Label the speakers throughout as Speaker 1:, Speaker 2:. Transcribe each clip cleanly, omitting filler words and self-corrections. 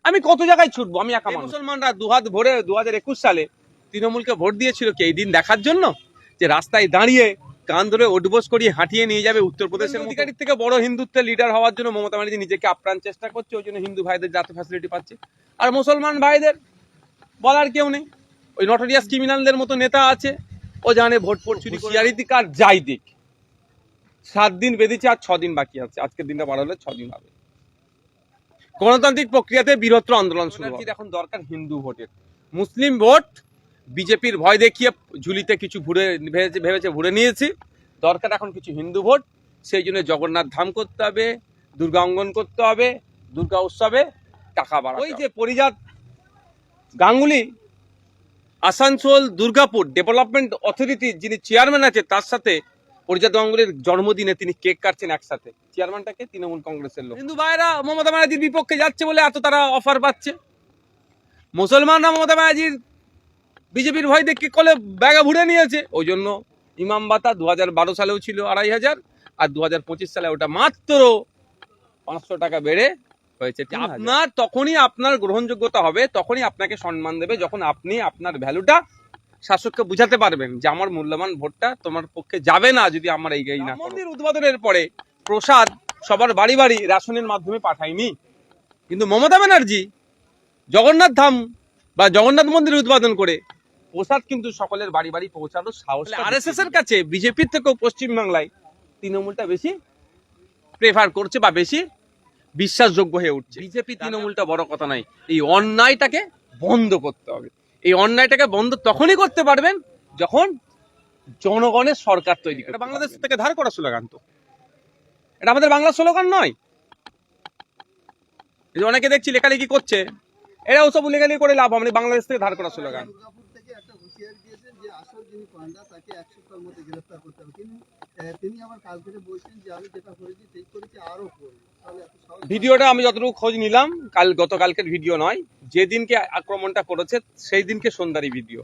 Speaker 1: আমি কত জায়গায় ছুটবো? আমি একা মানুষ। মুসলমানরা দুহাত ভরে 2021 সালে তৃণমূলকে ভোট দিয়েছিল কি এই দিন দেখার জন্য যে রাস্তায় দাঁড়িয়ে কান ধরে ওঠবোস করিয়ে হাঁটিয়ে নিয়ে যাবে উত্তরপ্রদেশের অধিকারীর থেকে বড় হিন্দুত্বের লিডার হওয়ার জন্য মমতা ব্যানার্জি নিজেকে আপ্রাণ চেষ্টা করছে, ওই জন্য হিন্দু ভাইদের যাতে ফ্যাসিলিটি পাচ্ছে। আর মুসলমান ভাইদের বলার কেউ নেই, ওই নটোরিয়াস ক্রিমিনালদের মতো নেতা আছে, ও জানে ভোট ফোট চুরি করে। হুঁশিয়ারিকার যাই দিক, 7 দিন বেঁধেছে আর 6 দিন বাকি আছে, আজকের দিনটা বাড়ালে 6 দিন হবে। গণতান্ত্রিক প্রক্রিয়াতে বৃহত্তর আন্দোলন শুরু হবে। এখন দরকার হিন্দু ভোটের, মুসলিম ভোট বিজেপির ভয় দেখিয়ে ঝুলিতে কিছু ভেবেছে ভুলে নিয়েছি। দরকার এখন কিছু হিন্দু ভোট, সেই জন্য জগন্নাথ ধাম করতে হবে, দুর্গা অঙ্গন করতে হবে, দুর্গা উৎসবে টাকা বাড়াতে হবে। ওই যে পরিজাত গাঙ্গুলি আসানসোল দুর্গাপুর ডেভেলপমেন্ট অথরিটির যিনি চেয়ারম্যান আছে, তার সাথে পরিজাত গাঙ্গুলির জন্মদিনে তিনি কেক কাটছেন একসাথে। চেয়ারম্যানটাকে তৃণমূল কংগ্রেসের লোক। হিন্দু ভাইরা মমতা ব্যানার্জির বিপক্ষে যাচ্ছে বলে এত তারা অফার পাচ্ছে, মুসলমানরা মমতা ব্যানার্জির বিজেপির ভয় দেখে কলে ব্যাগা ভুড়ে নিয়েছে, ওই জন্য ইমাম ভাতা 2012 সালেও ছিল 2500 আর 2025 সালে ওটা মাত্র 500 টাকা বেড়ে হয়েছে। আপনার তখনই আপনার গ্রহণযোগ্যতা হবে, তখনই আপনাকে সম্মান দেবে যখন আপনি আপনার ভ্যালুটা শাসককে বুঝাতে পারবেন যে আমার মূল্যবান ভোটটা তোমার পক্ষে যাবে না যদি আমার এই না। মন্দির উদ্বোধনের পরে প্রসাদ সবার বাড়ি বাড়ি রেশনের মাধ্যমে পাঠায়নি, কিন্তু মমতা ব্যানার্জি জগন্নাথ ধাম বা জগন্নাথ মন্দির উদ্বোধন করে প্রসাদ কিন্তু সকলের বাড়ি বাড়ি পৌঁছানোর সাহস। আরএসএস এর কাছে বিজেপির থেকেও পশ্চিমবাংলায় তৃণমূলটা বেশি প্রেফার করছে বা বেশি বিশ্বাসযোগ্য হয়ে উঠছে। বিজেপি তৃণমূলটা বড় কথা নাই, এই অন্যায়টাকে বন্ধ করতে হবে। এই অন্যায়টাকে বন্ধ তখনই করতে পারবেন যখন জনগণের সরকার তৈরি করে। বাংলাদেশ থেকে ধার করা স্লোগান, তো এটা আমাদের বাংলা স্লোগান নয়। অনেকে দেখছি লেখালেখি করছে, এরা ওসব লেখালেখি করে লাভ, আমাদের বাংলাদেশ থেকে ধার করা স্লোগান। ভিডিওটা আমি যতটুকু খোঁজ নিলাম, গতকালকের ভিডিও নয়, যেদিনকে আক্রমণটা করেছে সেই দিনকে সন্ধ্যারই ভিডিও।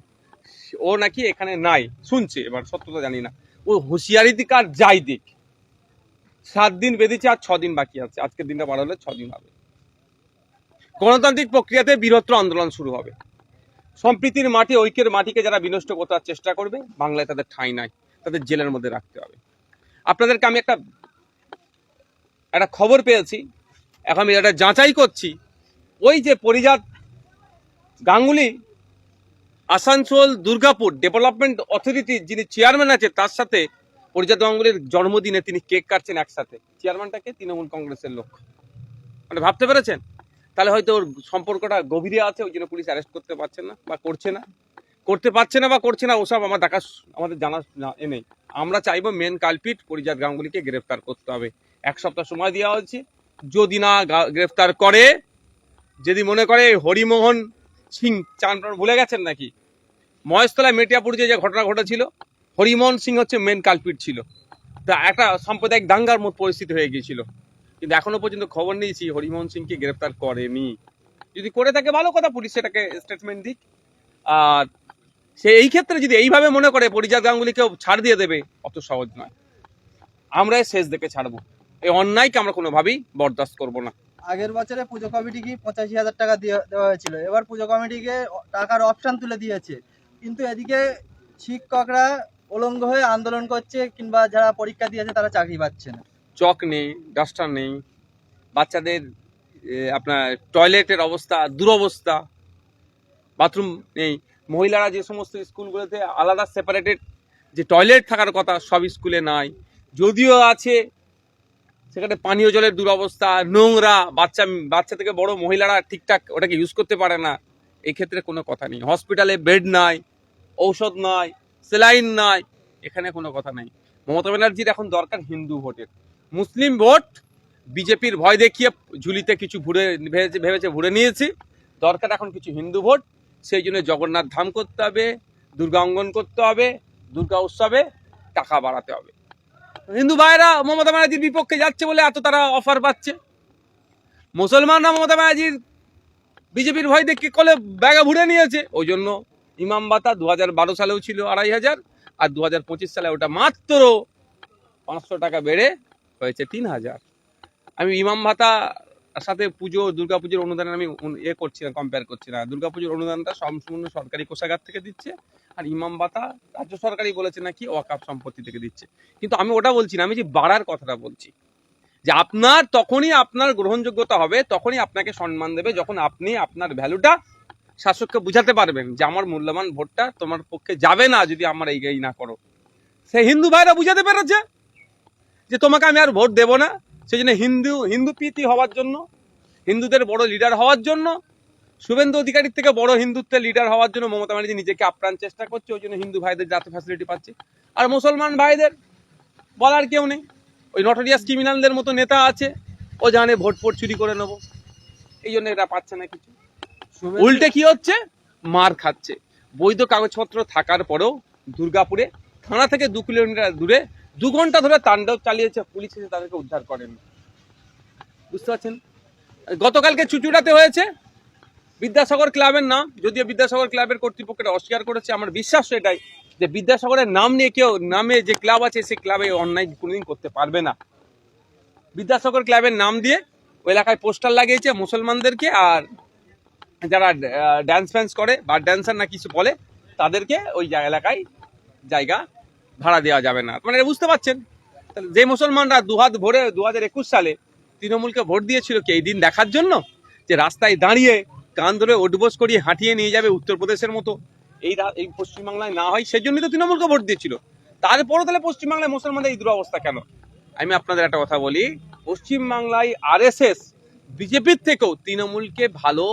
Speaker 1: ও নাকি এখানে নাই, শুনছে, এবার সত্যতা জানি না। ও হুঁশিয়ারি দিক আর যাই দিক, 7 দিন বেঁধেছে আর 6 দিন বাকি আছে, আজকের দিনটা বাড়ালে 6 দিন হবে। গণতান্ত্রিক প্রক্রিয়াতে বৃহত্তর আন্দোলন শুরু হবে। সম্প্রীতির মাটি, ঐক্যের মাটিকে যারা বিনষ্ট করার চেষ্টা করবে, বাংলায় তাদের ঠাঁই নাই, তাদের জেলের মধ্যে রাখতে হবে। আপনাদেরকে আমি একটা খবর পেয়েছি, এখন আমি এটা যাচাই করছি। ওই যে পরিজাত গাঙ্গুলি আসানসোল দুর্গাপুর ডেভেলপমেন্ট অথরিটির যিনি চেয়ারম্যান আছে, তার সাথে পরিজাত গাঙ্গুলির জন্মদিনে তিনি কেক কাটছেন একসাথে। চেয়ারম্যানটাকে তৃণমূল কংগ্রেসের লোক, মানে ভাবতে পেরেছেন? তাহলে হয়তো ওর সম্পর্কটা গভীরে আছে, ওই জন্য পুলিশ অ্যারেস্ট করতে পারছে না বা করছে না, ওসব আমাদের জানা নেই। আমরা চাইবো মেন কালপিট পরিজাত গাঙ্গুলিকে গ্রেফতার করতে হবে। 1 সপ্তাহ সময় দেওয়া হচ্ছে, যদি না গ্রেফতার করে, যদি মনে করে হরিমোহন সিং, চাঁদপুর ভুলে গেছেন নাকি, মহেশতলায় মেটিয়াপুর যে ঘটনা ঘটেছিল, হরিমোহন সিং হচ্ছে মেন কালপিট ছিল। তা একটা সাম্প্রদায়িক দাঙ্গার মতো পরিস্থিতি হয়ে গিয়েছিল, কিন্তু এখনো পর্যন্ত খবর নিয়েছি হরিমোহন সিংকে গ্রেফতার করেনি। যদি করে থাকে ভালো কথা, পুলিশ সেটাকে স্টেটমেন্ট দিক। আর সে এই ক্ষেত্রে যদি এইভাবে মনে করে পরিজাত গাঙ্গুলিকেও ছাড় দিয়ে দেবে, অত সহজ নয়। আমরা শেষ দেখে ছাড়বো, এই অন্যায়কে আমরা কোনোভাবেই বরদাস্ত করব না।
Speaker 2: আগের বছরে পুজো কমিটিকে 85,000 টাকা দেওয়া হয়েছিল, এবার পুজো কমিটিকে টাকার অপশন তুলে দিয়েছে, কিন্তু এদিকে শিক্ষকরা উলঙ্গ হয়ে আন্দোলন করছে, কিংবা যারা পরীক্ষা দিয়েছে তারা চাকরি পাচ্ছে না।
Speaker 1: চক নেই, ডাস্টার নেই, বাচ্চাদের আপনার টয়লেটের অবস্থা দুরবস্থা, বাথরুম নেই। মহিলারা যে সমস্ত স্কুলগুলোতে আলাদা সেপারেটেড যে টয়লেট থাকার কথা, সব স্কুলে নাই, যদিও আছে সেখানে পানীয় জলের দুরবস্থা, নোংরা, বাচ্চা থেকে বড় মহিলারা ঠিকঠাক ওটাকে ইউজ করতে পারে না। এই ক্ষেত্রে কোনো কথা নেই। হসপিটালে বেড নাই, ঔষধ নাই, সেলাইন নাই, এখানে কোনো কথা নেই। মমতা ব্যানার্জির এখন দরকার হিন্দু ভোটের, মুসলিম ভোট বিজেপির ভয় দেখিয়ে ঝুলিতে কিছু ভেবেছে ভুলে নিয়েছি। দরকার এখন কিছু হিন্দু ভোট, সেই জন্য জগন্নাথ ধাম করতে হবে, দুর্গা অঙ্গন করতে হবে, দুর্গা উৎসবে টাকা বাড়াতে হবে। হিন্দু ভাইরা মমতা ব্যানার্জির বিপক্ষে যাচ্ছে বলে এত তারা অফার পাচ্ছে, মুসলমানরা মমতা ব্যানার্জির বিজেপির ভয় দেখে কলে ব্যাগা ভুড়ে নিয়েছে, ওই জন্য ইমাম ভাতা 2012 সালেও ছিল 2500 আর 2025 সালে ওটা মাত্র 500 টাকা বেড়ে হয়েছে 3000। আমি ইমাম ভাতা তার সাথে পুজো দুর্গাপুজোর অনুদান আমি করছি না, কম্পেয়ার করছি না। দুর্গাপুজোর অনুদানটা সম্পূর্ণ সরকারি কোষাগার থেকে দিচ্ছে, আর ইমাম ভাতা রাজ্য সরকারই বলেছে নাকি ওয়াকাফ সম্পত্তি থেকে দিচ্ছে। কিন্তু আমি ওটা বলছি না, আমি যে বাড়ার কথাটা বলছি, যে আপনার তখনই আপনার গ্রহণযোগ্যতা হবে, তখনই আপনাকে সম্মান দেবে যখন আপনি আপনার ভ্যালুটা শাসককে বুঝাতে পারবেন যে আমার মূল্যবান ভোটটা তোমার পক্ষে যাবে না যদি আমার এই না করো। সেই হিন্দু ভাইরা বুঝাতে পেরেছে যে তোমাকে আমি আর ভোট দেব না, সেই জন্য হিন্দু প্রীতি হওয়ার জন্য, হিন্দুদের বড় লিডার হওয়ার জন্য, শুভেন্দু অধিকারীর থেকে বড় হিন্দুত্বের লিডার হওয়ার জন্য মমতা ব্যানার্জি নিজেকে আপ্রাণ চেষ্টা করছে। ওই জন্য হিন্দু ভাইদের যাতে ফ্যাসিলিটি পাচ্ছে, আর মুসলমান ভাইদের বলার কেউ নেই। ওই নটোরিয়াস ক্রিমিনালদের মতো নেতা আছে, ও জানে ভোট চুরি করে নেবো, এই জন্য এটা পাচ্ছে না কিছু। উল্টে কি হচ্ছে, মার খাচ্ছে। বৈধ কাগজপত্র থাকার পরেও দুর্গাপুরে থানা থেকে 2 কিলোমিটার দূরে 2 ঘন্টা ধরে তাণ্ডব চালিয়েছে পুলিশ, এসে তাদেরকে উদ্ধার করেন। বুঝতে পারছেন? গতকালকে চুচুড়াতে হয়েছে বিদ্যাসাগর ক্লাবের নাম, যদিও বিদ্যাসাগর ক্লাবের কর্তৃপক্ষটা অস্বীকার করেছে। আমার বিশ্বাস এটাই যে বিদ্যাসাগরের নাম নিয়ে কেউ, নামে যে ক্লাব আছে সেই ক্লাবে অন্যায় কোনোদিন করতে পারবে না। বিদ্যাসাগর ক্লাবের নাম দিয়ে ওই এলাকায় পোস্টার লাগিয়েছে মুসলমানদেরকে, আর যারা ড্যান্স ফ্যান্স করে বা ড্যান্সার না কিছু বলে তাদেরকে ওই এলাকায় জায়গা ভাড়া দেওয়া যাবে না। মানে বুঝতে পারছেন? যে মুসলমানরা দুহাত ভরে 2021 সালে তৃণমূলকে ভোট দিয়েছিল কি এই দিন দেখার জন্য, যে রাস্তায় দাঁড়িয়ে কান ধরে ওঠবোস করিয়ে হাঁটিয়ে নিয়ে যাবে উত্তরপ্রদেশের মতো, এই পশ্চিমবাংলায় না হয় সেজন্যই তো তৃণমূলকে ভোট দিয়েছিল। তারপরও তাহলে পশ্চিমবাংলায় মুসলমানদের এই দুরবস্থা কেন? আমি আপনাদের একটা কথা বলি, পশ্চিমবাংলায় আরএসএস বিজেপির থেকেও তৃণমূলকে ভালো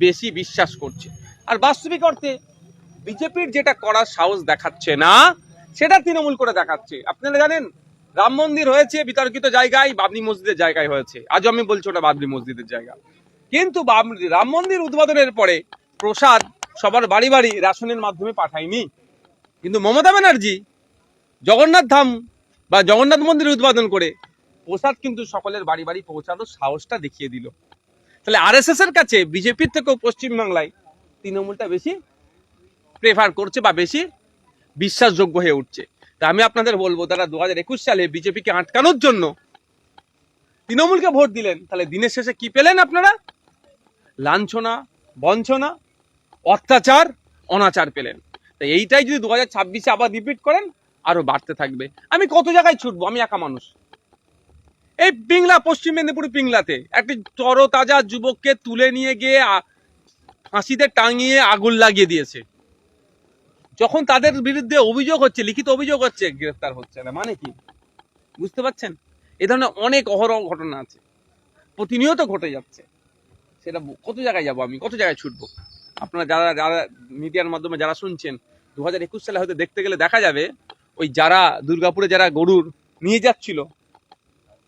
Speaker 1: বেশি বিশ্বাস করছে। আর বাস্তবিক অর্থে বিজেপির যেটা করার সাহস দেখাচ্ছে না সেটা তৃণমূল করে দেখাচ্ছে। আপনারা জানেন রাম মন্দির হয়েছে বিতর্কিত জায়গায়, বাবরি মসজিদের জায়গায় হয়েছে। আজও আমি বলছি ওটা বাবরি মসজিদের জায়গা, কিন্তু রাম মন্দির উদ্বোধনের পরে প্রসাদ সবার বাড়ি বাড়ি রেশনের মাধ্যমে পাঠায়নি। কিন্তু মমতা ব্যানার্জি জগন্নাথ ধাম বা জগন্নাথ মন্দির উদ্বোধন করে প্রসাদ কিন্তু সকলের বাড়ি বাড়ি পৌঁছানোর সাহসটা দেখিয়ে দিল। তাহলে আরএসএস এর কাছে বিজেপির থেকেও পশ্চিমবাংলায় তৃণমূলটা বেশি প্রেফার করছে বা বেশি বিশ্বাসযোগ্য হয়ে উঠছে। তা আমি আপনাদের বলবো, তারা 2021 সালে বিজেপিকে আটকানোর জন্য তৃণমূলকে ভোট দিলেন, তাহলে দিনের শেষে কি পেলেন আপনারা? লাঞ্ছনা, বঞ্চনা, অত্যাচার, অনাচার পেলেন। তাই এইটাই যদি 2026-এ আবার রিপিট করেন আরো বাড়তে থাকবে। আমি কত জায়গায় ছুটবো, আমি একা মানুষ। এই পিংলা, পশ্চিম মেদিনীপুর পিংলাতে একটি তরতাজা যুবককে তুলে নিয়ে গিয়ে ফাঁসিতে টাঙিয়ে আগুন লাগিয়ে দিয়েছে। যখন তাদের বিরুদ্ধে অভিযোগ হচ্ছে, লিখিত অভিযোগ হচ্ছে, গ্রেফতার হচ্ছে না, মানে কি? বুঝতে পারছেন? এ ধরনের অনেক অহরহ ঘটনা আছে, প্রতিনিয়ত ঘটে যাচ্ছে। সেটা কত জায়গায় যাবো আমি, কত জায়গায় ছুটবো? আপনারা যারা যারা মিডিয়ার মাধ্যমে যারা শুনছেন, 2021 সালে হয়তো দেখতে গেলে দেখা যাবে ওই যারা দুর্গাপুরে যারা গরুর নিয়ে যাচ্ছিল,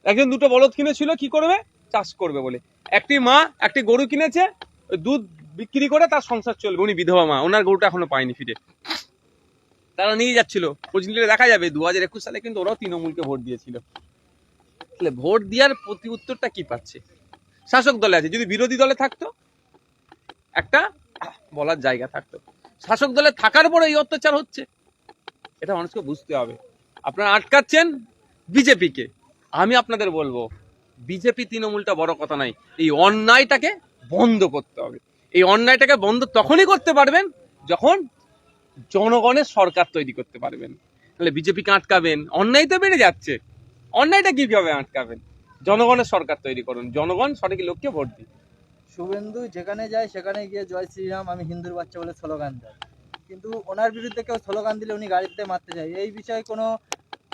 Speaker 1: একজন দুটো বলদ কিনেছিল কি করবে, চাষ করবে বলে। একটি মা একটি গরু কিনেছে, ওই দুধ বিক্রি করে তার সংসার চলবে। উনি বিধবা মা, ওনার গরুটা এখনো পায়নি ফিরে, তারা নিয়ে যাচ্ছিল। খোঁজ নিলে দেখা যাবে 2021 সালে কিন্তু ওরাও তৃণমূলকে ভোট দিয়েছিল। তাহলে ভোট দেওয়ার প্রতি উত্তরটা কি পাচ্ছে? শাসক দলে আছে, যদি বিরোধী দলে থাকতো একটা বলার জায়গা থাকতো। শাসক দলে থাকার পরে এই অত্যাচার হচ্ছে, এটা মানুষকে বুঝতে হবে। আপনারা আটকাচ্ছেন বিজেপিকে। আমি আপনাদের বলবো, বিজেপি তৃণমূলটা বড় কথা নাই, এই অন্যায়টাকে বন্ধ করতে হবে। এই অন্যায়টাকে বন্ধ তখনই করতে পারবেন যখন জনগণের সরকার তৈরি করতে পারবেন। তাহলে বিজেপিকে আটকাবেন, অন্যায় তো বেড়ে যাচ্ছে, অন্যায়টা কিভাবে আটকাবেন? জনগণের সরকার তৈরি করুন, জনগণ সঠিক লোককে ভোট দিন।
Speaker 2: শুভেন্দু যেখানে যায় সেখানে গিয়ে জয় শ্রীরাম আমি হিন্দুর বাচ্চা বলে স্লোগান দেয়, কিন্তু ওনার বিরুদ্ধে কেউ স্লোগান দিলে উনি গাড়িতে মারতে যায়। এই বিষয়ে কোনো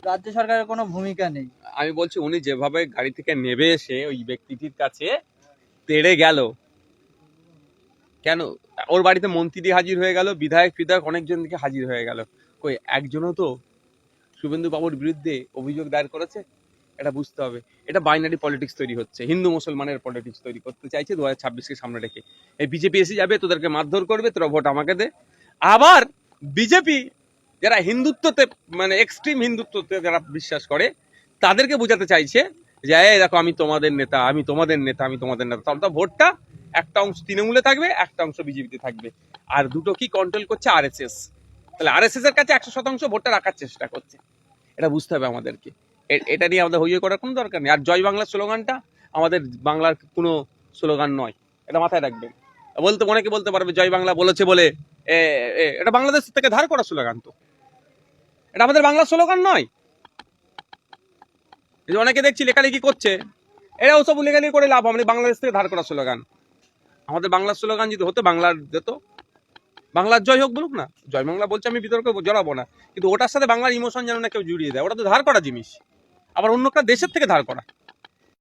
Speaker 2: রাজ্য সরকারের কোনো ভূমিকা নেই।
Speaker 1: আমি বলছি উনি যেভাবে গাড়ি থেকে নেমে এসে ওই ব্যক্তিটির কাছে তেড়ে গেল, কেন ওর বাড়িতে মন্ত্রী হাজির হয়ে গেল, বিধায়ক অনেকজন থেকে হাজির হয়ে গেল, কই একজনও তো শুভেন্দু বাবুর বিরুদ্ধে অভিযোগ দায়ের করেছে? এটা বুঝতে হবে। এটা বাইনারি পলিটিক্স তৈরি হচ্ছে, হিন্দু মুসলমানের পলিটিক্স তৈরি করতে চাইছে 2026-কে সামনে রেখে। এই বিজেপি এসে যাবে, তোদেরকে মারধর করবে, তোরা ভোট আমাকে দে। আবার বিজেপি যারা হিন্দুত্বতে, মানে এক্সট্রিম হিন্দুত্বতে যারা বিশ্বাস করে, তাদেরকে বোঝাতে চাইছে যে এই দেখো আমি তোমাদের নেতা, আমি তোমাদের নেতা, আমি তোমাদের নেতা। তাহলে ভোটটা একটা অংশ তৃণমূলে থাকবে, একটা অংশ বিজেপিতে থাকবে। আর দুটো কি কন্ট্রোল করছে? আরএসএস। তাহলে আরএসএস এর কাছে 100% ভোটটা রাখার চেষ্টা করছে, এটা বুঝতে হবে আমাদেরকে। এটা নিয়ে আমাদের হইয়ে করার কোনো দরকার নেই। আর জয় বাংলা স্লোগানটা আমাদের বাংলার কোনো স্লোগান নয়, এটা মাথায় রাখবেন। অনেকে বলতে পারবে জয় বাংলা বলেছে বলে এটা বাংলাদেশ থেকে ধার করা স্লোগান, তো এটা আমাদের বাংলা স্লোগান নয়। এই যে অনেকে দেখছি লেখালেখি করছে, এরা ওসব লেখালেখি করে লাভ, আমাদের বাংলাদেশ থেকে ধার করা স্লোগান। আমাদের বাংলার স্লোগান যদি হতো, বাংলার যেত, বাংলার জয় হোক বলুক না, জয় বাংলা বলছে, আমি বিতর্কে জড়াবো না, কিন্তু ওটার সাথে বাংলার ইমোশন যেন না কেউ জুড়িয়ে দেয়, ওটা তো ধার করা জিনিস, আবার অন্য একটা দেশের থেকে ধার করা।